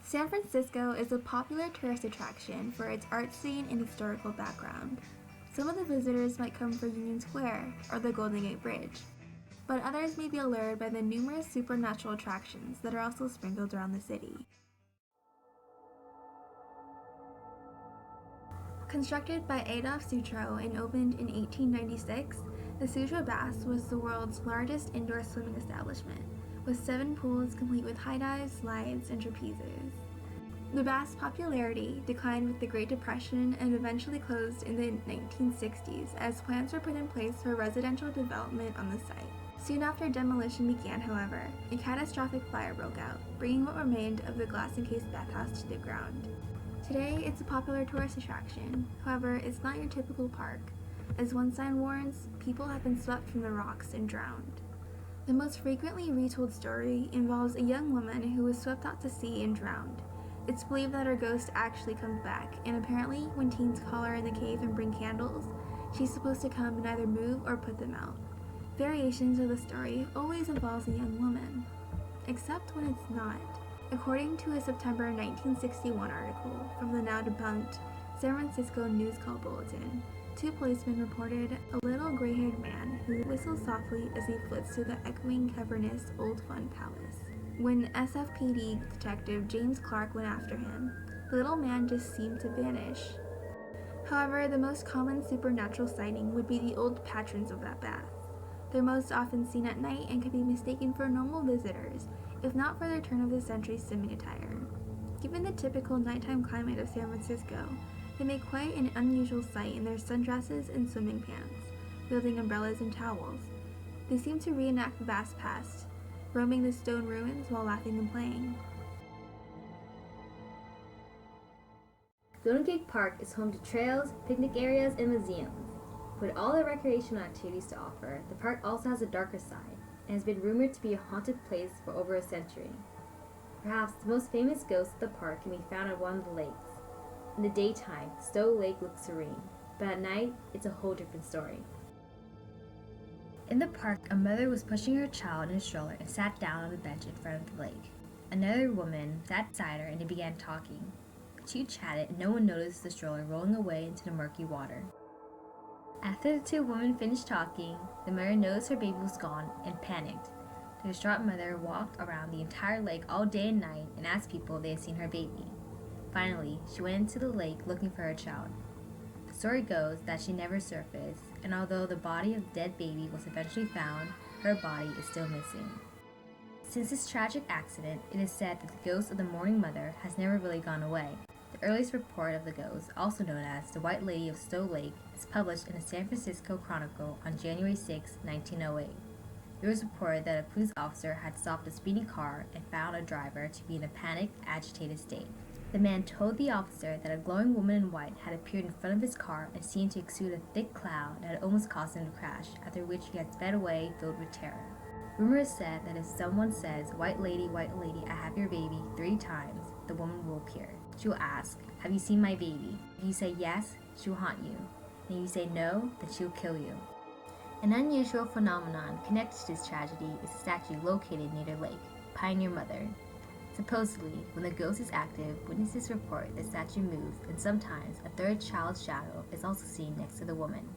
San Francisco is a popular tourist attraction for its art scene and historical background. Some of the visitors might come for Union Square or the Golden Gate Bridge, but others may be allured by the numerous supernatural attractions that are also sprinkled around the city. Constructed by Adolf Sutro and opened in 1896, the Sutro Baths was the world's largest indoor swimming establishment, with 7 pools complete with high dives, slides, and trapezes. The bath's popularity declined with the Great Depression and eventually closed in the 1960s as plans were put in place for residential development on the site. Soon after demolition began, however, a catastrophic fire broke out, bringing what remained of the glass-encased bathhouse to the ground. Today, it's a popular tourist attraction. However, it's not your typical park. As one sign warns, people have been swept from the rocks and drowned. The most frequently retold story involves a young woman who was swept out to sea and drowned. It's believed that her ghost actually comes back, and apparently when teens call her in the cave and bring candles, she's supposed to come and either move or put them out. Variations of the story always involves a young woman, except when it's not. According to a September 1961 article from the now debunked San Francisco News Call Bulletin, 2 policemen reported a little gray-haired man who whistles softly as he flits through the echoing, cavernous Old Fun Palace. When SFPD detective James Clark went after him, the little man just seemed to vanish. However, the most common supernatural sighting would be the old patrons of that bath. They're most often seen at night and can be mistaken for normal visitors, if not for their turn-of-the-century swimming attire. Given the typical nighttime climate of San Francisco, they make quite an unusual sight in their sundresses and swimming pants, wielding umbrellas and towels. They seem to reenact the vast past, roaming the stone ruins while laughing and playing. Golden Gate Park is home to trails, picnic areas, and museums. With all the recreational activities to offer, the park also has a darker side, and has been rumored to be a haunted place for over a century. Perhaps the most famous ghost of the park can be found at one of the lakes. In the daytime, Stowe Lake looks serene, but at night, it's a whole different story. In the park, a mother was pushing her child in a stroller and sat down on the bench in front of the lake. Another woman sat beside her and they began talking. The 2 chatted and no one noticed the stroller rolling away into the murky water. After the 2 women finished talking, the mother noticed her baby was gone and panicked. The distraught mother walked around the entire lake all day and night and asked people if they had seen her baby. Finally, she went into the lake looking for her child. The story goes that she never surfaced, and although the body of the dead baby was eventually found, her body is still missing. Since this tragic accident, it is said that the ghost of the mourning mother has never really gone away. The earliest report of the ghost, also known as the White Lady of Stowe Lake, is published in the San Francisco Chronicle on January 6, 1908. It was reported that a police officer had stopped a speeding car and found a driver to be in a panicked, agitated state. The man told the officer that a glowing woman in white had appeared in front of his car and seemed to exude a thick cloud that had almost caused him to crash, after which he had sped away filled with terror. Rumor is said that if someone says, white lady, I have your baby," 3 times, the woman will appear. She will ask, "Have you seen my baby?" If you say yes, she will haunt you. And if you say no, then she will kill you. An unusual phenomenon connected to this tragedy is a statue located near the lake, Pioneer Mother. Supposedly, when the ghost is active, witnesses report the statue moves, and sometimes a 3rd child's shadow is also seen next to the woman.